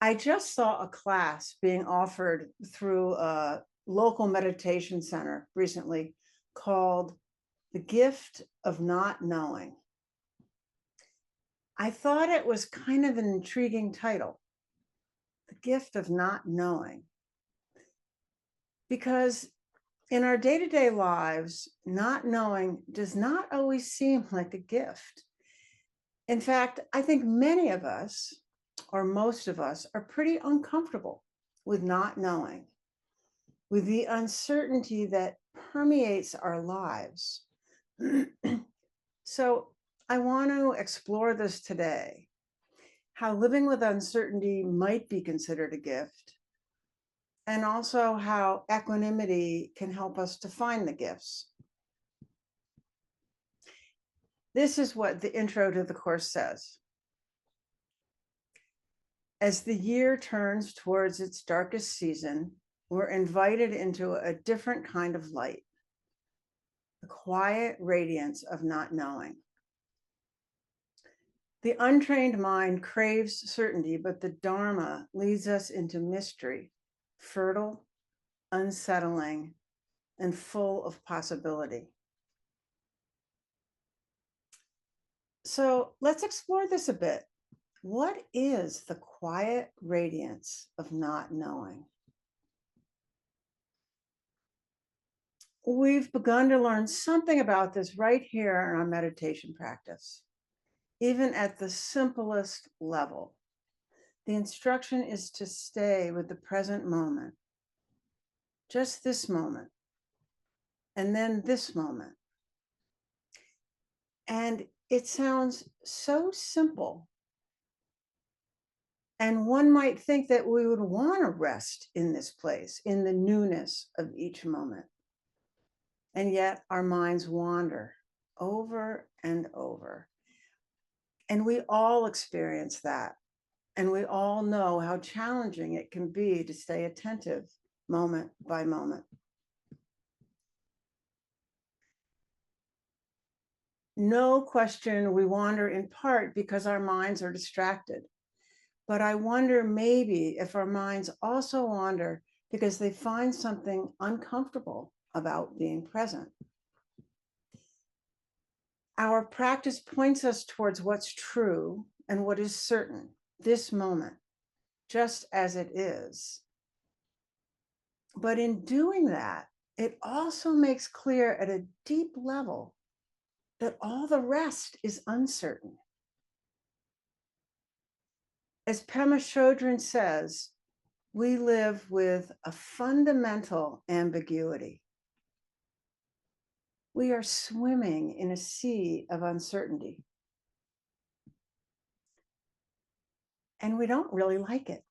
I just saw a class being offered through a local meditation center recently called The Gift of Not Knowing. I thought it was kind of an intriguing title, The Gift of Not Knowing, because in our day to day lives, not knowing does not always seem like a gift. In fact, I think many of us, or most of us, are pretty uncomfortable with not knowing, with the uncertainty that permeates our lives. So, I want to explore this today, how living with uncertainty might be considered a gift, and also how equanimity can help us to find the gifts. This is what the intro to the course says. As the year turns towards its darkest season, we're invited into a different kind of light, the quiet radiance of not knowing. The untrained mind craves certainty, but the Dharma leads us into mystery, fertile, unsettling, and full of possibility. So let's explore this a bit. What is the quiet radiance of not knowing? We've begun to learn something about this right here in our meditation practice, even at the simplest level. The instruction is to stay with the present moment, just this moment, and then this moment. And it sounds so simple. And one might think that we would want to rest in this place, in the newness of each moment. And yet our minds wander over and over. And we all experience that. And we all know how challenging it can be to stay attentive moment by moment. No question, we wander in part because our minds are distracted. But I wonder maybe if our minds also wander because they find something uncomfortable about being present. Our practice points us towards what's true and what is certain, this moment, just as it is. But in doing that, it also makes clear at a deep level that all the rest is uncertain. As Pema Chodron says, we live with a fundamental ambiguity. We are swimming in a sea of uncertainty. And we don't really like it.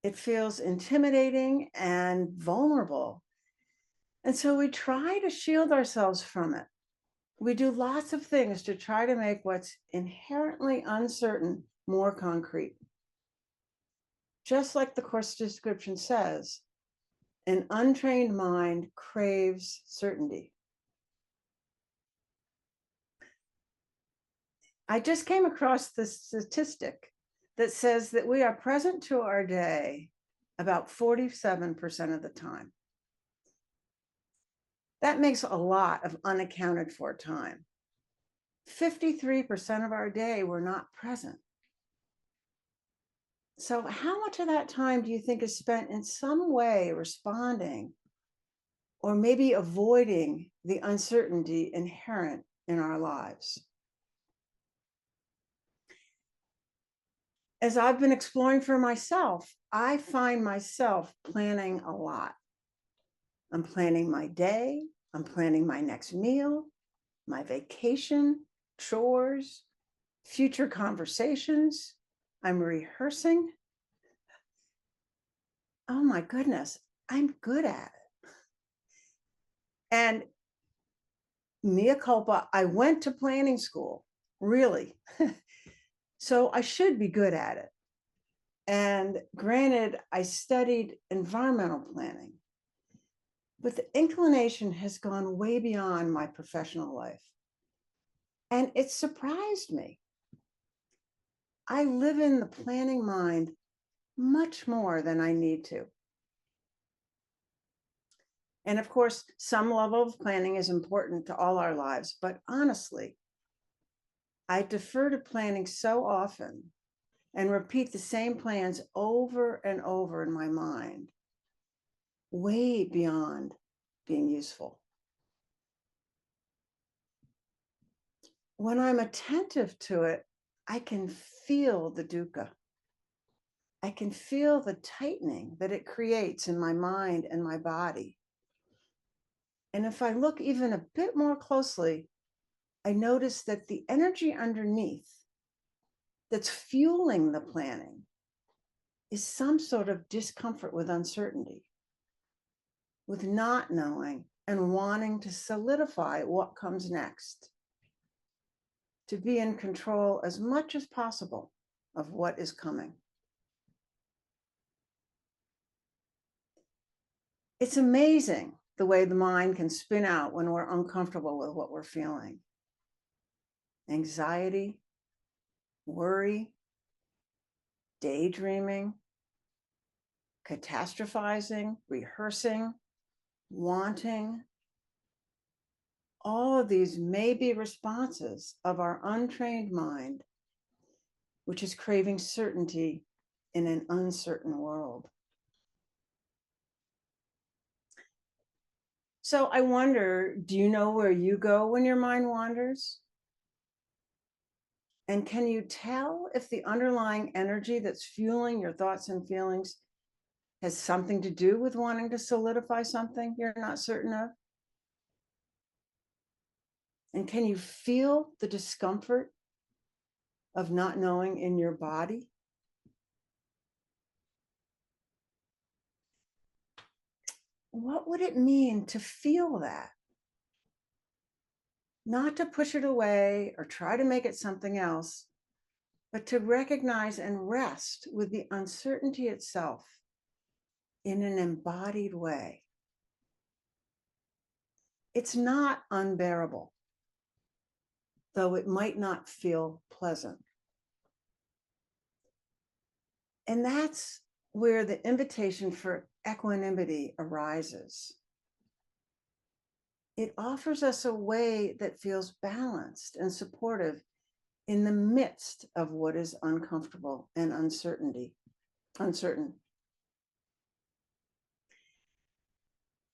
It feels intimidating and vulnerable. And so we try to shield ourselves from it. We do lots of things to try to make what's inherently uncertain more concrete. Just like the course description says, an untrained mind craves certainty. I just came across this statistic that says that we are present to our day about 47% of the time. That makes a lot of unaccounted for time. 53% of our day we're not present. So how much of that time do you think is spent in some way responding or maybe avoiding the uncertainty inherent in our lives? As I've been exploring for myself, I find myself planning a lot. I'm planning my day, I'm planning my next meal, my vacation, chores, future conversations. I'm rehearsing. Oh my goodness, I'm good at it. And mea culpa, I went to planning school, really. So I should be good at it. And granted, I studied environmental planning, but the inclination has gone way beyond my professional life. And it surprised me. I live in the planning mind much more than I need to. And of course, some level of planning is important to all our lives, but honestly, I defer to planning so often and repeat the same plans over and over in my mind, way beyond being useful. When I'm attentive to it, I can feel the dukkha. I can feel the tightening that it creates in my mind and my body. And if I look even a bit more closely, I notice that the energy underneath that's fueling the planning is some sort of discomfort with uncertainty, with not knowing and wanting to solidify what comes next, to be in control as much as possible of what is coming. It's amazing the way the mind can spin out when we're uncomfortable with what we're feeling. Anxiety, worry, daydreaming, catastrophizing, rehearsing, wanting. All of these may be responses of our untrained mind, which is craving certainty in an uncertain world. So I wonder, do you know where you go when your mind wanders? And can you tell if the underlying energy that's fueling your thoughts and feelings has something to do with wanting to solidify something you're not certain of? And can you feel the discomfort of not knowing in your body? What would it mean to feel that? Not to push it away or try to make it something else, but to recognize and rest with the uncertainty itself in an embodied way. It's not unbearable, though it might not feel pleasant. And that's where the invitation for equanimity arises. It offers us a way that feels balanced and supportive in the midst of what is uncomfortable and uncertain.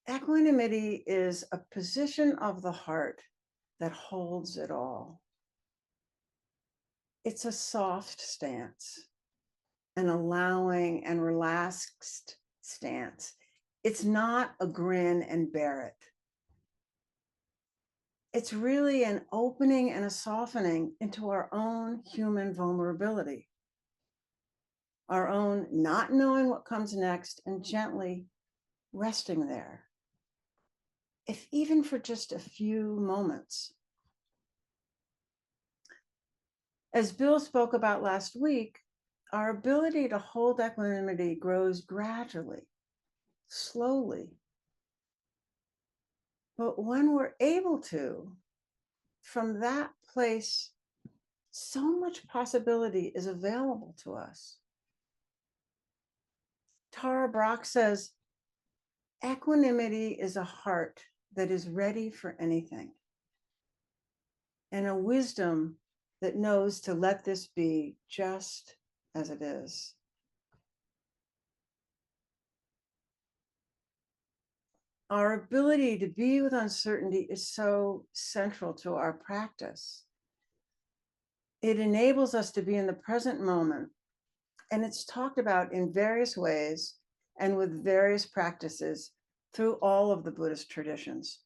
Equanimity is a position of the heart that holds it all. It's a soft stance, an allowing and relaxed stance. It's not a grin and bear it. It's really an opening and a softening into our own human vulnerability, our own not knowing what comes next and gently resting there, if even for just a few moments. As Bill spoke about last week, our ability to hold equanimity grows gradually, slowly. But when we're able to, from that place, so much possibility is available to us. Tara Brach says, equanimity is a heart that is ready for anything, and a wisdom that knows to let this be just as it is. Our ability to be with uncertainty is so central to our practice. It enables us to be in the present moment, and it's talked about in various ways and with various practices through all of the Buddhist traditions.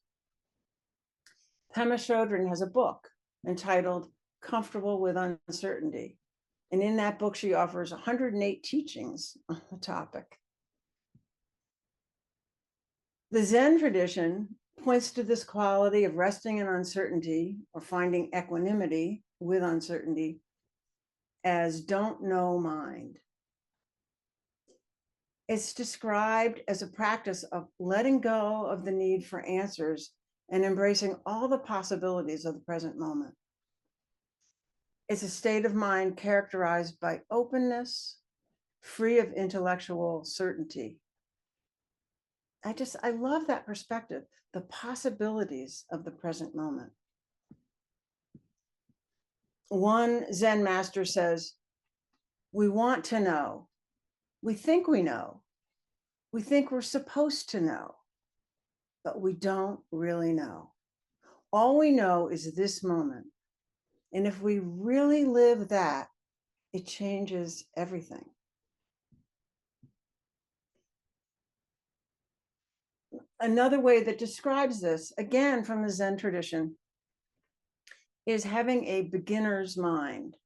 Pema Chodron has a book entitled Comfortable with Uncertainty. And in that book, she offers 108 teachings on the topic. The Zen tradition points to this quality of resting in uncertainty or finding equanimity with uncertainty as don't know mind. It's described as a practice of letting go of the need for answers and embracing all the possibilities of the present moment. It's a state of mind characterized by openness, free of intellectual certainty. I love that perspective, the possibilities of the present moment. One Zen master says, we want to know, we think we know, we think we're supposed to know, but we don't really know. All we know is this moment. And if we really live that, it changes everything. Another way that describes this, again from the Zen tradition, is having a beginner's mind.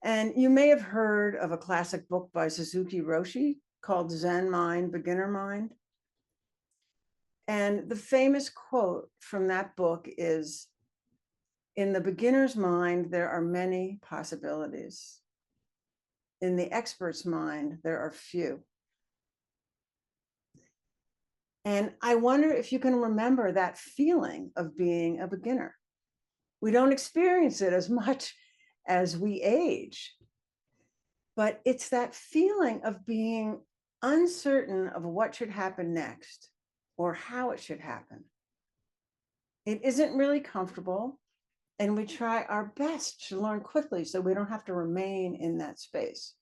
And you may have heard of a classic book by Suzuki Roshi called Zen Mind, Beginner Mind. And the famous quote from that book is, in the beginner's mind, there are many possibilities. In the expert's mind, there are few. And I wonder if you can remember that feeling of being a beginner. We don't experience it as much as we age, but it's that feeling of being uncertain of what should happen next or how it should happen. It isn't really comfortable, and we try our best to learn quickly so we don't have to remain in that space.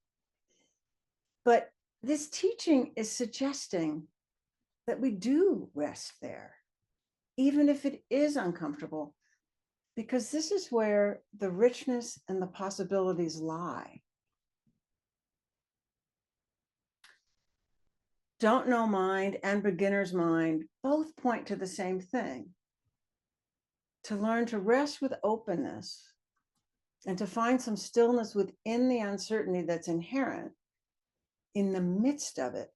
But this teaching is suggesting that we do rest there, even if it is uncomfortable, because this is where the richness and the possibilities lie. Don't know mind and beginner's mind both point to the same thing: to learn to rest with openness and to find some stillness within the uncertainty that's inherent in the midst of it.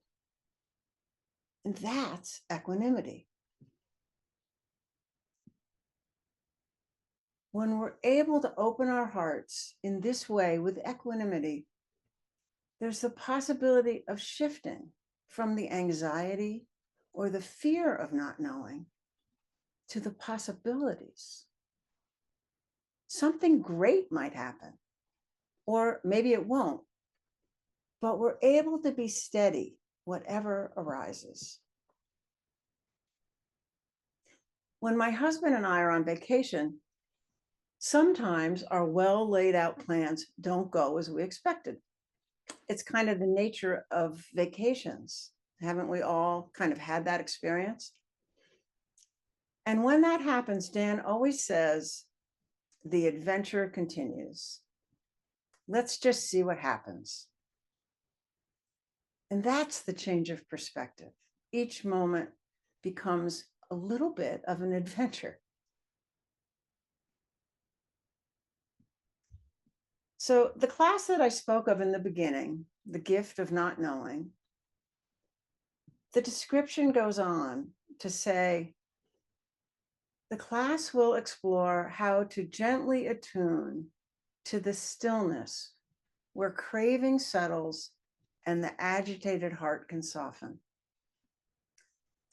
And that's equanimity. When we're able to open our hearts in this way with equanimity, there's the possibility of shifting from the anxiety or the fear of not knowing to the possibilities. Something great might happen, or maybe it won't, but we're able to be steady, whatever arises. When my husband and I are on vacation, sometimes our well laid out plans don't go as we expected. It's kind of the nature of vacations. Haven't we all kind of had that experience? And when that happens, Dan always says, the adventure continues. Let's just see what happens. And that's the change of perspective. Each moment becomes a little bit of an adventure. So the class that I spoke of in the beginning, the gift of not knowing, the description goes on to say, the class will explore how to gently attune to the stillness where craving settles and the agitated heart can soften.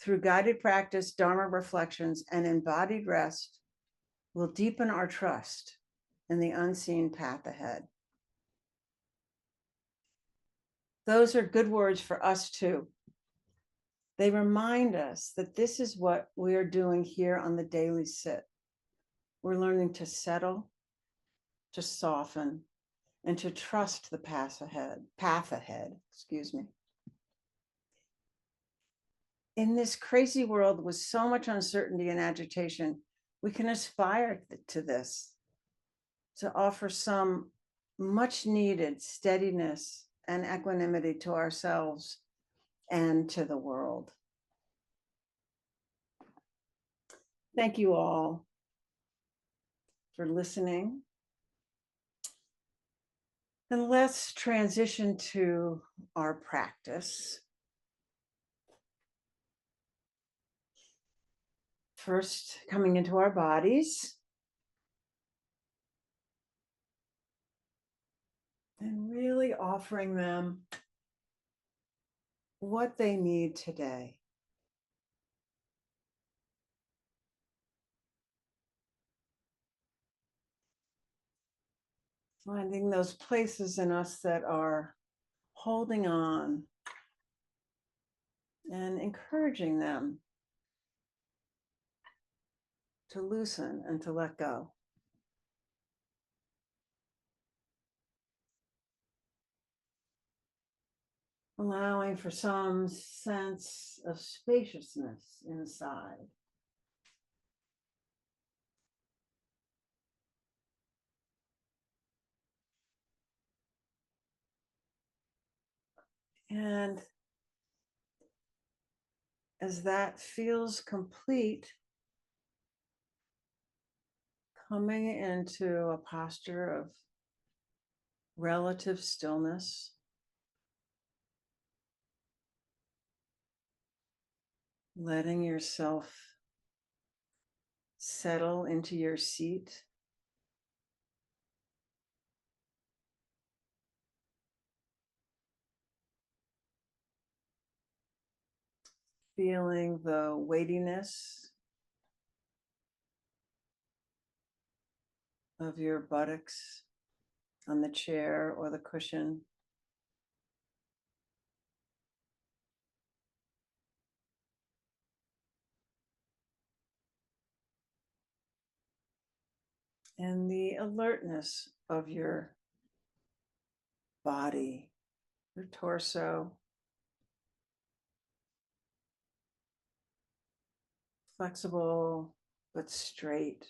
Through guided practice, Dharma reflections, and embodied rest, we'll deepen our trust in the unseen path ahead. Those are good words for us too. They remind us that this is what we are doing here on the daily sit. We're learning to settle, to soften, and to trust the path ahead, excuse me. In this crazy world with so much uncertainty and agitation, we can aspire to this, to offer some much needed steadiness and equanimity to ourselves and to the world. Thank you all for listening. And let's transition to our practice. First, coming into our bodies and really offering them what they need today. Finding those places in us that are holding on and encouraging them to loosen and to let go. Allowing for some sense of spaciousness inside. And as that feels complete, coming into a posture of relative stillness, letting yourself settle into your seat, feeling the weightiness of your buttocks on the chair or the cushion. And the alertness of your body, your torso, flexible but straight.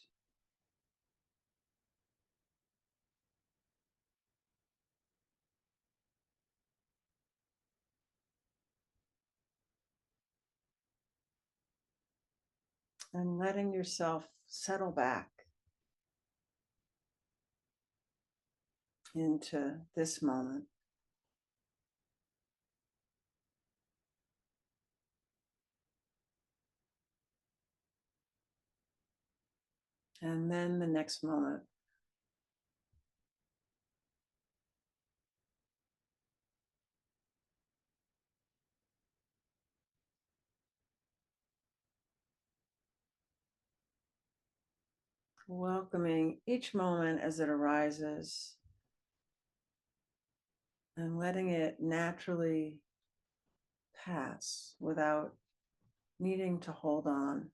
And letting yourself settle back into this moment. And then the next moment. Welcoming each moment as it arises and letting it naturally pass without needing to hold on.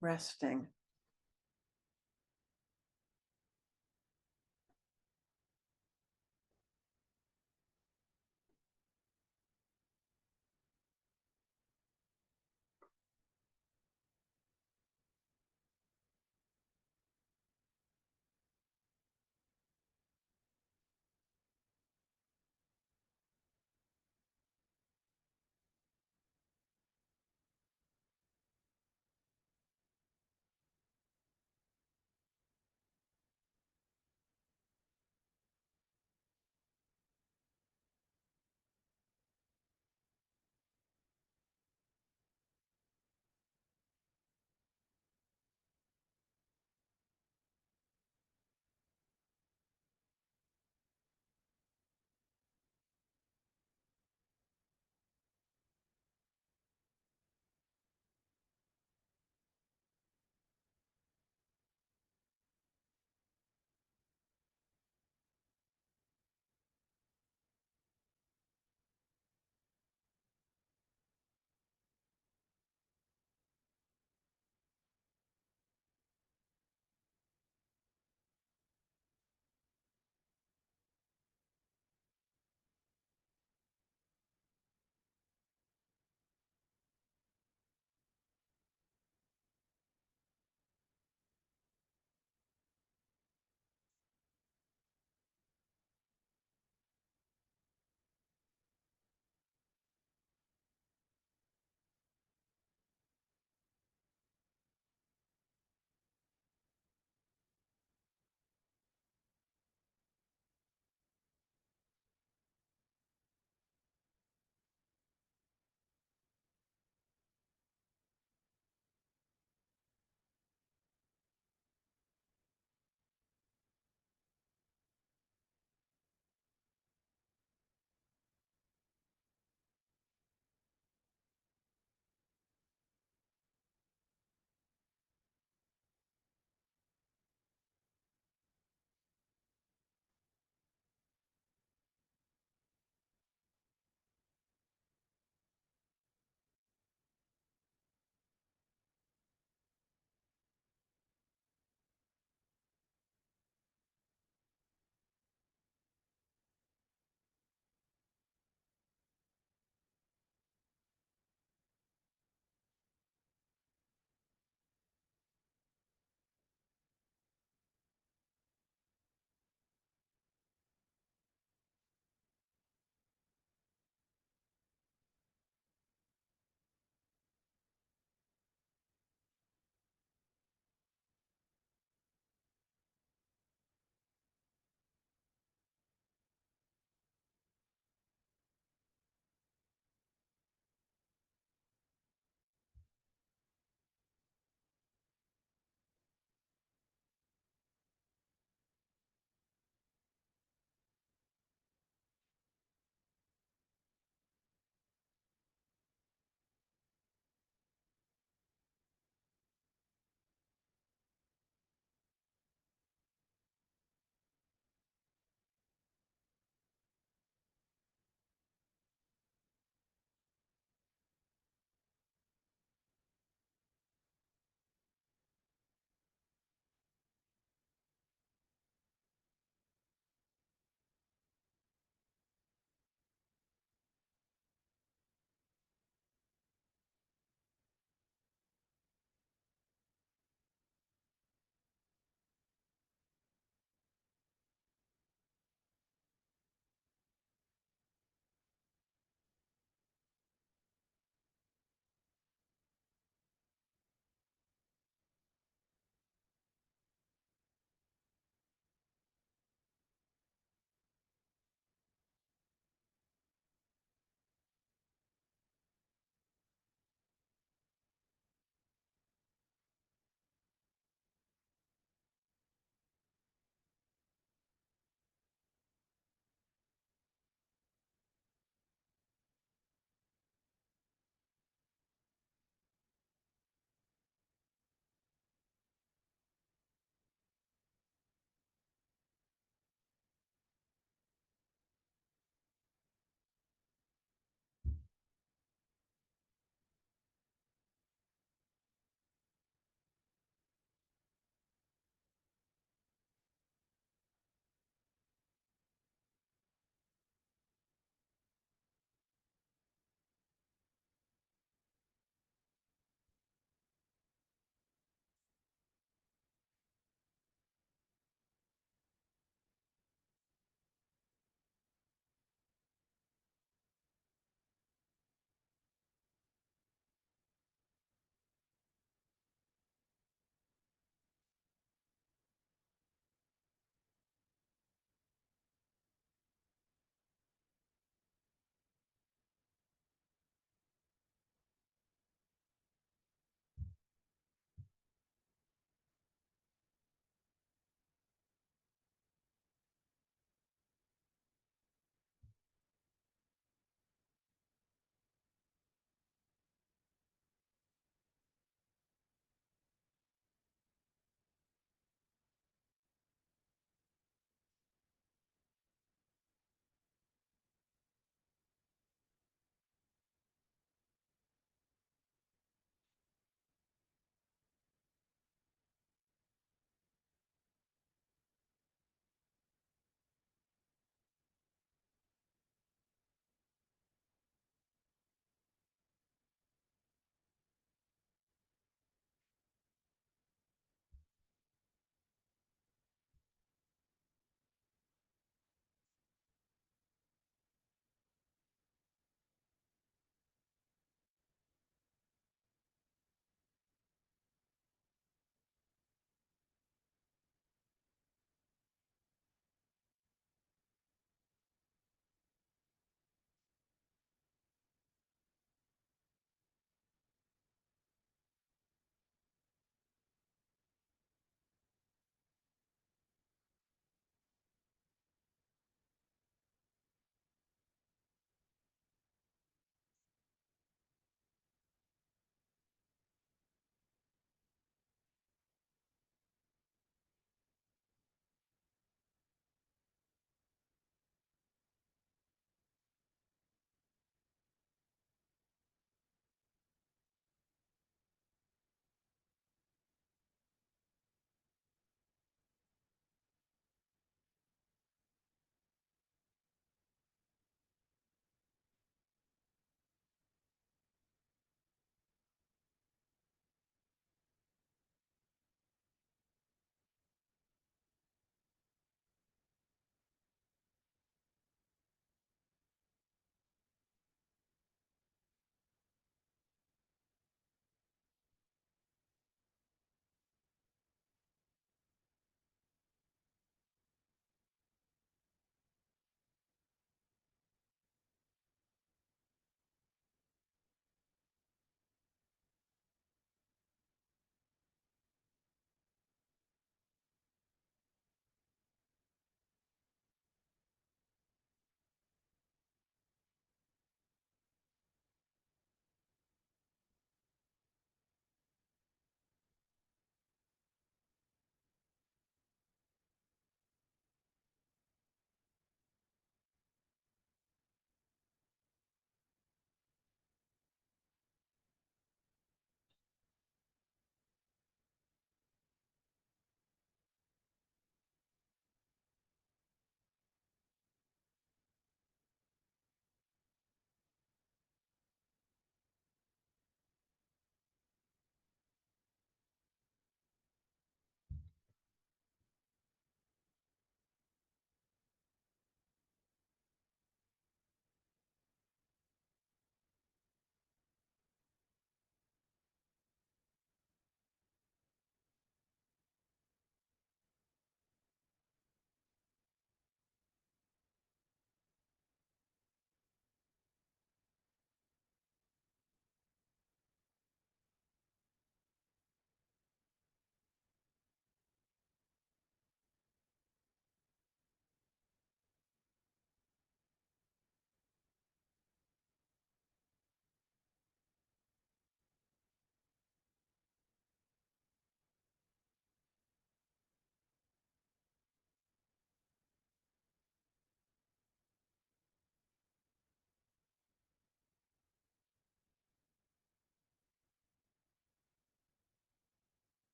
Resting.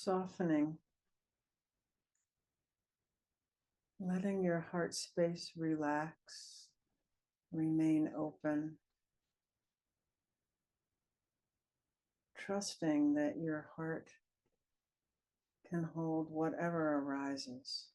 softening, letting your heart space relax, remain open, trusting that your heart can hold whatever arises.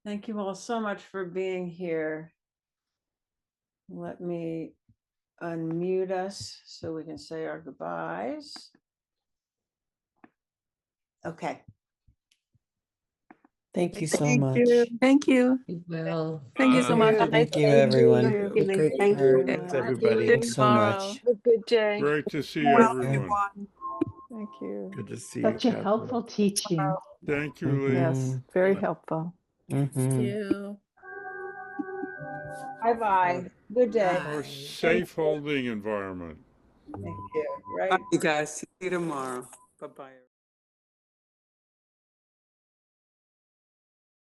Thank you all so much for being here. Let me unmute us so we can say our goodbyes. Okay. Thank you so Thank much. you. Thank you. Well, Thank you so much. Thank you, Thank everyone. you. a great Thank work. you. Thanks, everybody. Thanks so Tomorrow. much. Have a good day. Great to see Well, everyone. Thank you. Good to see you. Such a Catherine. helpful teaching. Thank you, Lee. Yes, very helpful. Thank you. Bye-bye. Good day. Our Bye. safe holding environment. Thank you. Right. Bye, you guys. See you tomorrow. Bye-bye.